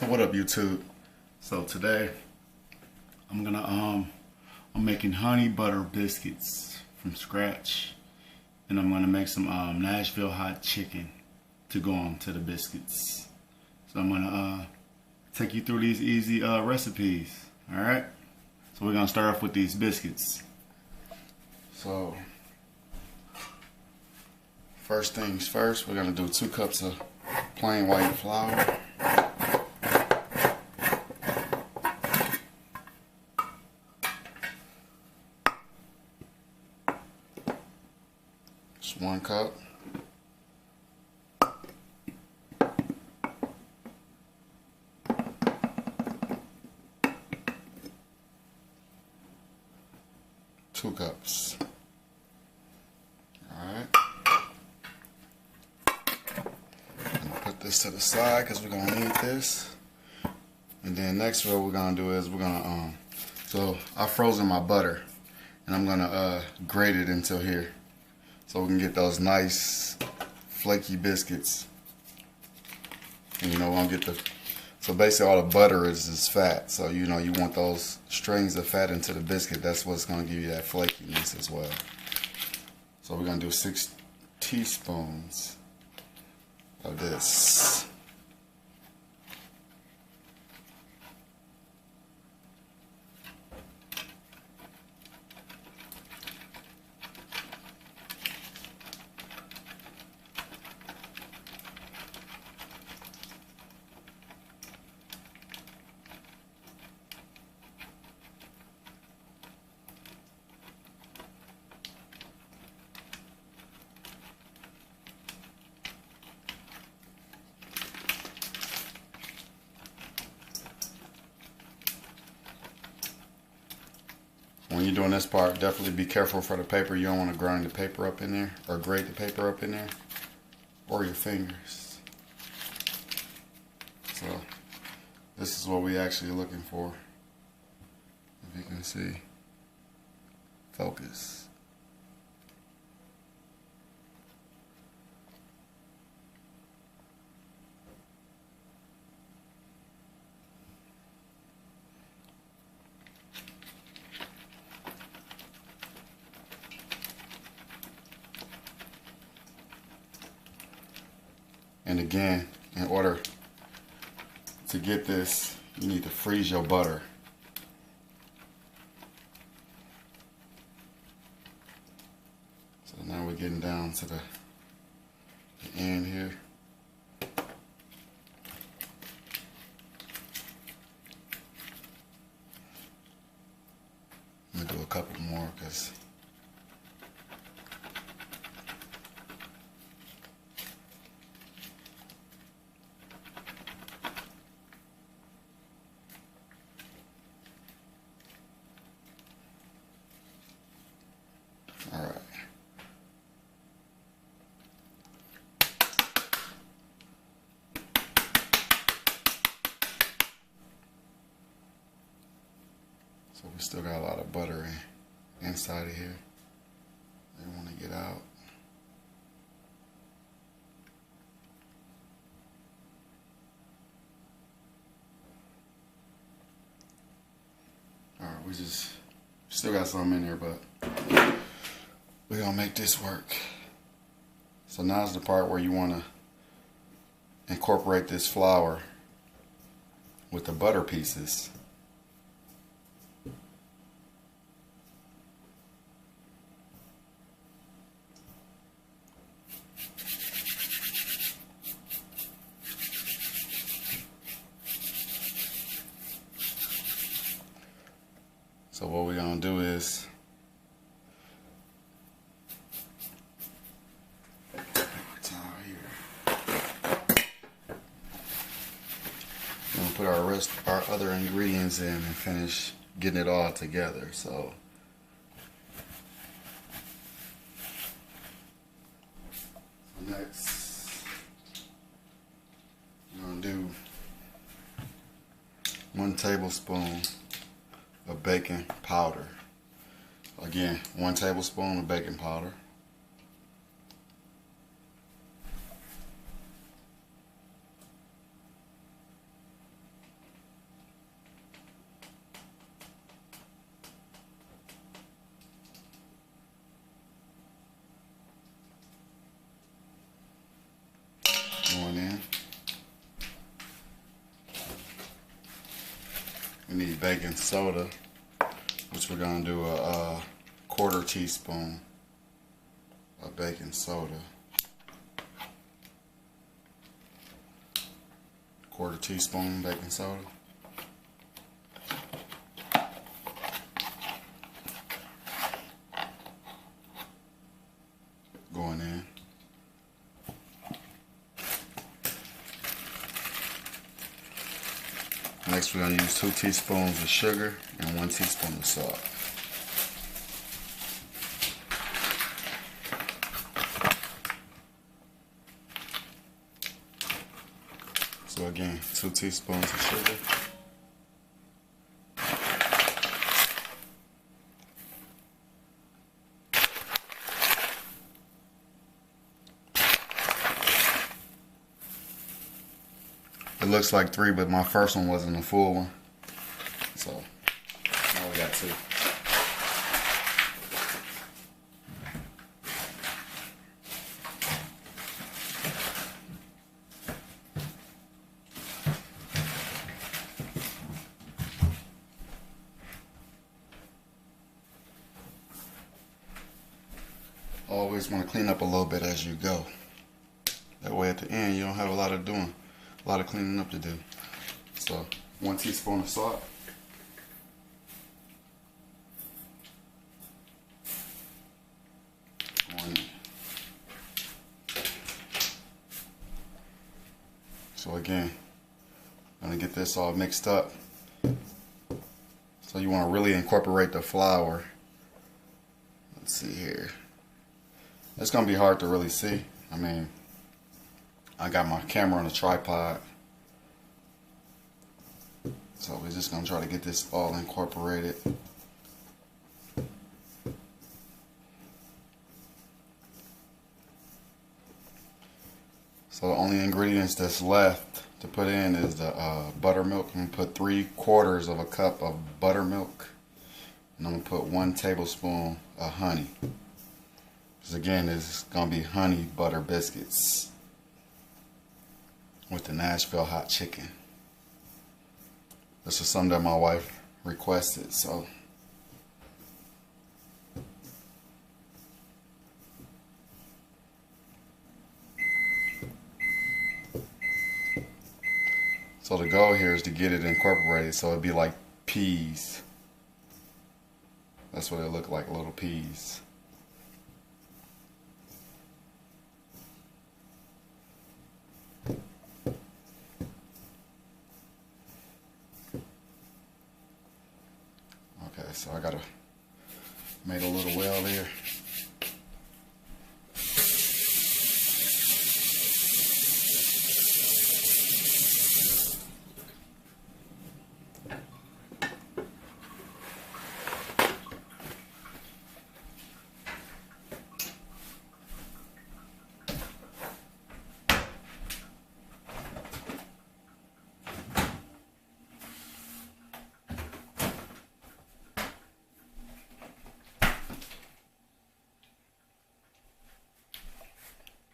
What up, YouTube? So today I'm making honey butter biscuits from scratch, and I'm gonna make some Nashville hot chicken to go on to the biscuits. So I'm gonna take you through these easy recipes. All right. So we're gonna start off with these biscuits. So first things first, we're gonna do 2 cups of plain white flour. Just 1 cup. Two cups. Alright. Put this to the side because we're gonna need this. And then next what we're gonna do is we're gonna so I've frozen my butter and I'm gonna grate it until here, so we can get those nice flaky biscuits. And you know, we're gonna get so basically all the butter is fat, so you know you want those strings of fat into the biscuit. That's what's gonna give you that flakiness as well. So we're gonna do 6 teaspoons of this. When you're doing this part, definitely be careful for the paper. You don't want to grind the paper up in there or grate the paper up in there or your fingers. So this is what we actually looking for. If you can see, focus. And again, in order to get this, you need to freeze your butter. So now we're getting down to the end here. I'm gonna do a couple more because all right. So we still got a lot of butter inside of here. They want to get out. All right, we just still got some in there, but we're gonna make this work. So now's the part where you want to incorporate this flour with the butter pieces. So what we're gonna do is put our other ingredients in and finish getting it all together. So next I'm gonna do 1 tablespoon of baking powder. Again, 1 tablespoon of baking powder. need baking soda, which we're gonna do a quarter teaspoon of baking soda. Quarter teaspoon baking soda. Going in. Next we're going to use 2 teaspoons of sugar and 1 teaspoon of salt. So again, 2 teaspoons of sugar. It looks like 3, but my first one wasn't a full one. So now we got 2. Always want to clean up a little bit as you go. That way at the end you don't have a lot of cleaning up to do. So 1 teaspoon of salt. So again, I'm gonna get this all mixed up. So you want to really incorporate the flour. Let's see here. It's gonna be hard to really see. I mean, I got my camera on a tripod. So we're just gonna try to get this all incorporated. So the only ingredients that's left to put in is the buttermilk. I'm gonna put 3/4 of a cup of buttermilk, and I'm gonna put 1 tablespoon of honey. Because again, it's gonna be honey butter biscuits with the Nashville hot chicken. This is something that my wife requested, so the goal here is to get it incorporated so it'd be like peas. That's what it looked like, little peas. Okay, so I gotta make a little well there.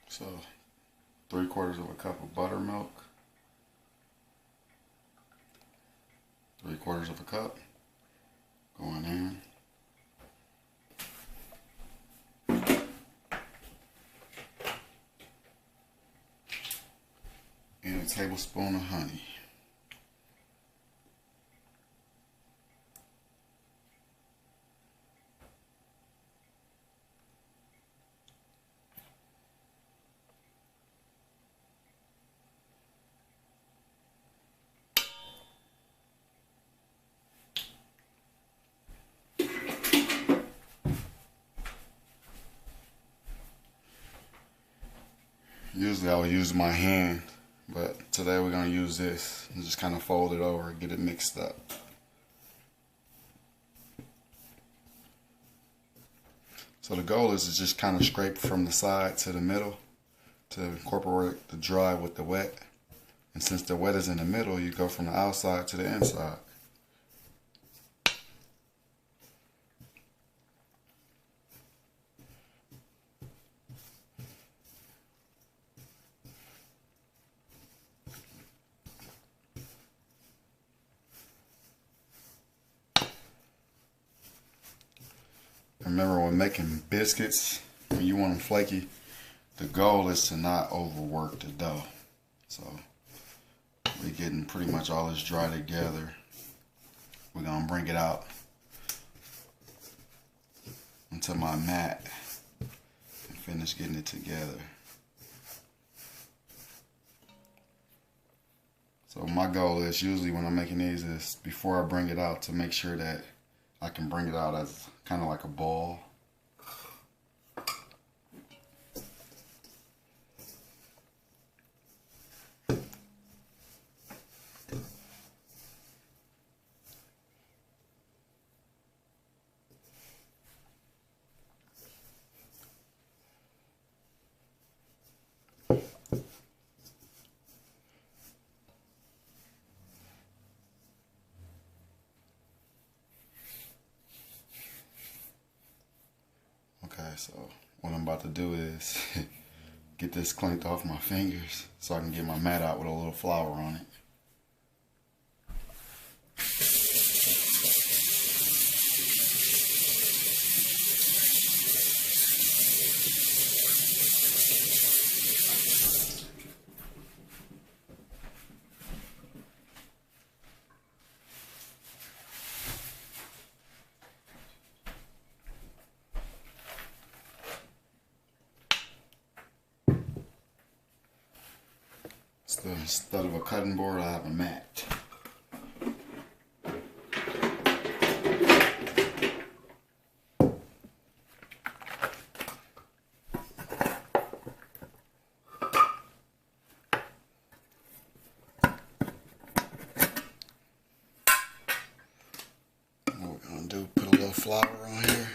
So 3/4 of a cup of buttermilk, 3/4 of a cup going in. And a tablespoon of honey. Usually I would use my hand, but today we're going to use this and just kind of fold it over and get it mixed up. So the goal is to just kind of scrape from the side to the middle to incorporate the dry with the wet. And since the wet is in the middle, you go from the outside to the inside. Remember, when making biscuits, when you want them flaky, the goal is to not overwork the dough. So we're getting pretty much all this dry together. We're gonna bring it out into my mat and finish getting it together. So my goal is usually when I'm making these is before I bring it out to make sure that I can bring it out as kind of like a ball. Okay, so what I'm about to do is get this cleaned off my fingers so I can get my mat out with a little flour on it. So instead of a cutting board, I have a mat. What we're gonna do, put a little flour on here,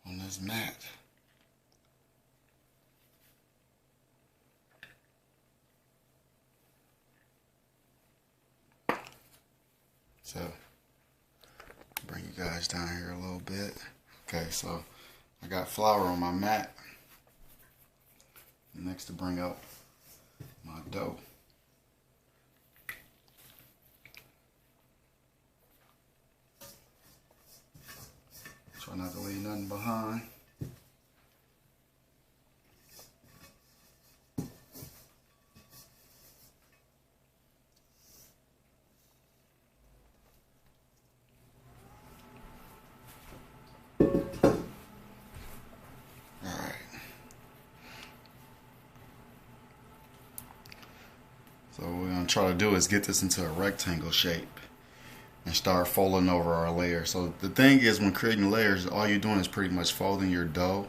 on this mat. So, bring you guys down here a little bit. Okay, so I got flour on my mat. Next to bring out my dough. Try not to leave nothing behind. So what we're going to try to do is get this into a rectangle shape and start folding over our layers. So the thing is, when creating layers, all you're doing is pretty much folding your dough.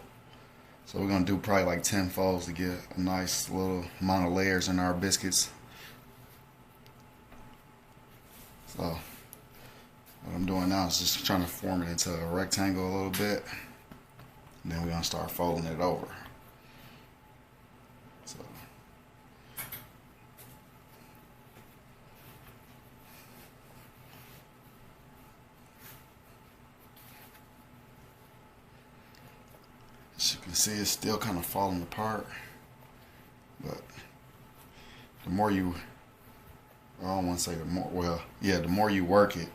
So we're going to do probably like 10 folds to get a nice little amount of layers in our biscuits. So what I'm doing now is just trying to form it into a rectangle a little bit. And then we're going to start folding it over. So as you can see, it's still kind of falling apart, but the more you, I don't want to say the more, well, yeah, the more you work it,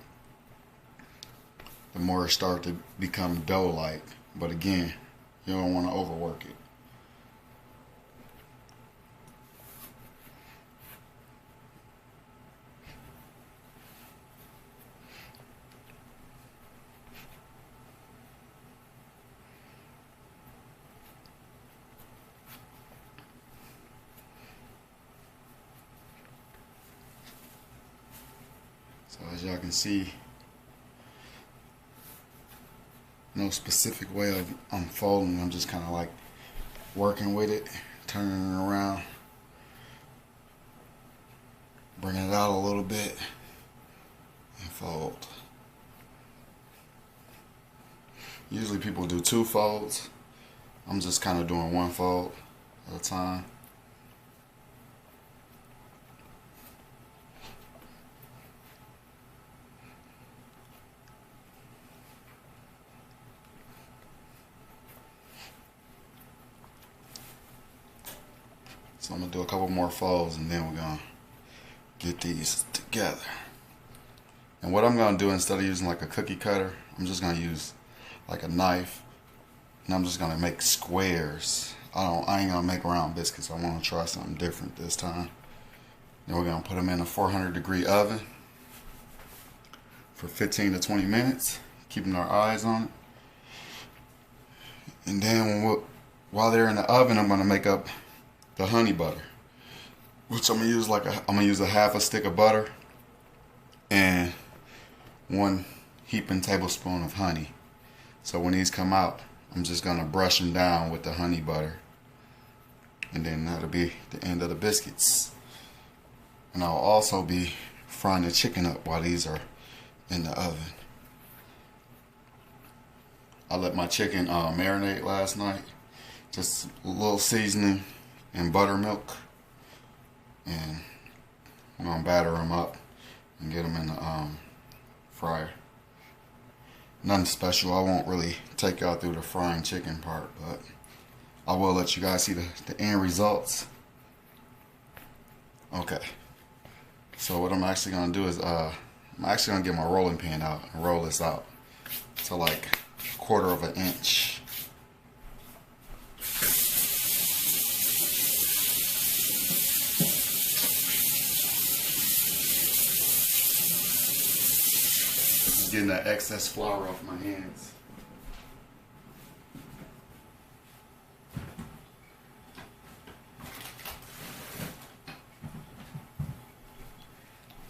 the more it starts to become dough-like. But again, you don't want to overwork it. So as y'all can see, no specific way of unfolding. I'm just kind of like working with it, turning it around, bringing it out a little bit, and fold. Usually people do 2 folds. I'm just kind of doing 1 fold at a time. So I'm going to do a couple more folds and then we're going to get these together. And what I'm going to do, instead of using like a cookie cutter, I'm just going to use like a knife, and I'm just gonna make squares. I ain't gonna make round biscuits. I want to try something different this time. Then we're gonna put them in a 400-degree oven for 15 to 20 minutes, keeping our eyes on it. And then while they're in the oven, I'm gonna make up the honey butter, which I'm gonna use a half a stick of butter and 1 heaping tablespoon of honey. So when these come out, I'm just gonna brush them down with the honey butter, and then that'll be the end of the biscuits. And I'll also be frying the chicken up while these are in the oven. I let my chicken marinate last night, just a little seasoning and buttermilk, and I'm gonna batter them up and get them in the fryer. Nothing special. I won't really take y'all through the frying chicken part, but I will let you guys see the end results. Okay, so what I'm actually gonna do is I'm actually gonna get my rolling pin out and roll this out to like 1/4 of an inch. Getting that excess flour off my hands.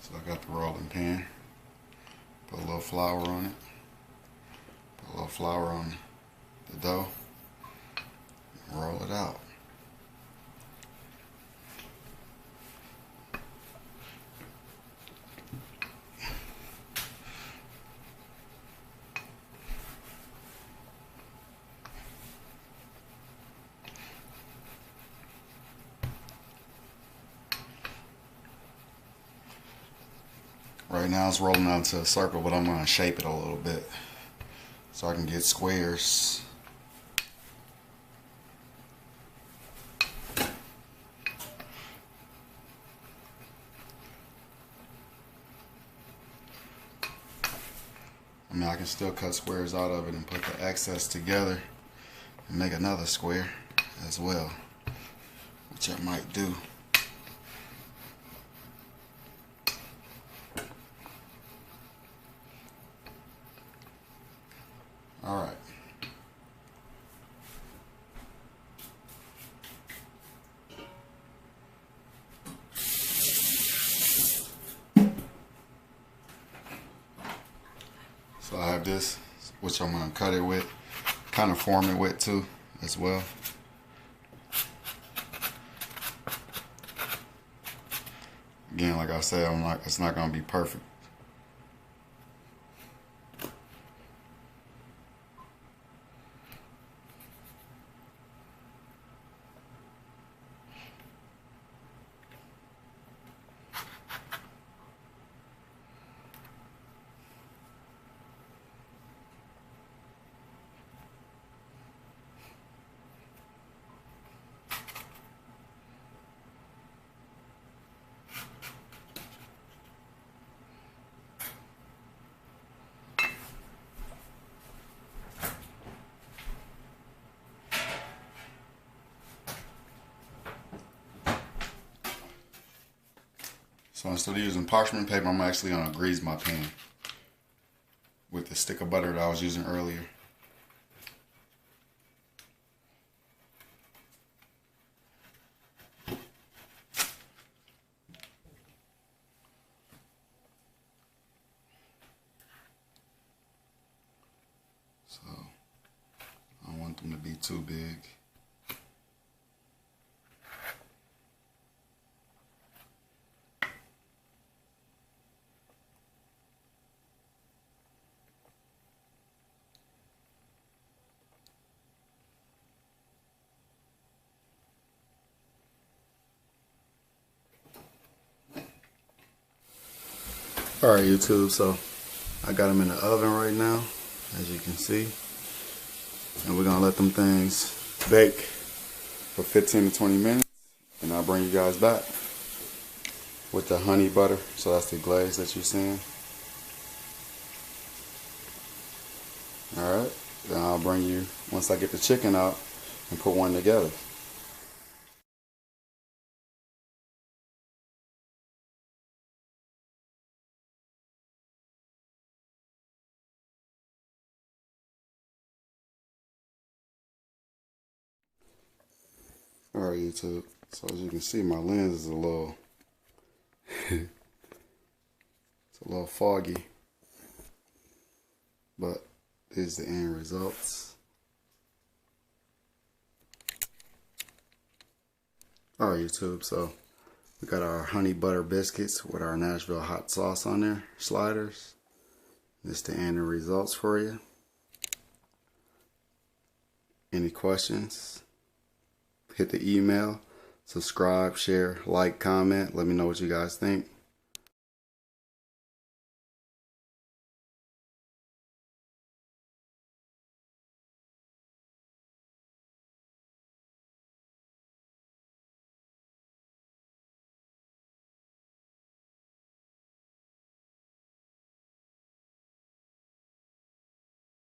So I got the rolling pin. Put a little flour on it. Put a little flour on the dough. Roll it out. Right now it's rolling out into a circle, but I'm going to shape it a little bit so I can get squares. I mean, I can still cut squares out of it and put the excess together and make another square as well, which I might do. All right. So I have this, which I'm going to cut it with, kind of form it with too, as well. Again, like I said, it's not going to be perfect. So instead of using parchment paper, I'm actually going to grease my pan with the stick of butter that I was using earlier. So I don't want them to be too big. Alright YouTube, so I got them in the oven right now, as you can see. And we're going to let them things bake for 15 to 20 minutes. And I'll bring you guys back with the honey butter. So that's the glaze that you're seeing. Alright. Then I'll bring you, once I get the chicken out, and put one together. Alright, YouTube. So as you can see, my lens is a little it's a little foggy. But these are the end results. Alright, YouTube, so we got our honey butter biscuits with our Nashville hot sauce on there, sliders. This is the end results for you. Any questions? Hit the email, subscribe, share, like, comment. Let me know what you guys think.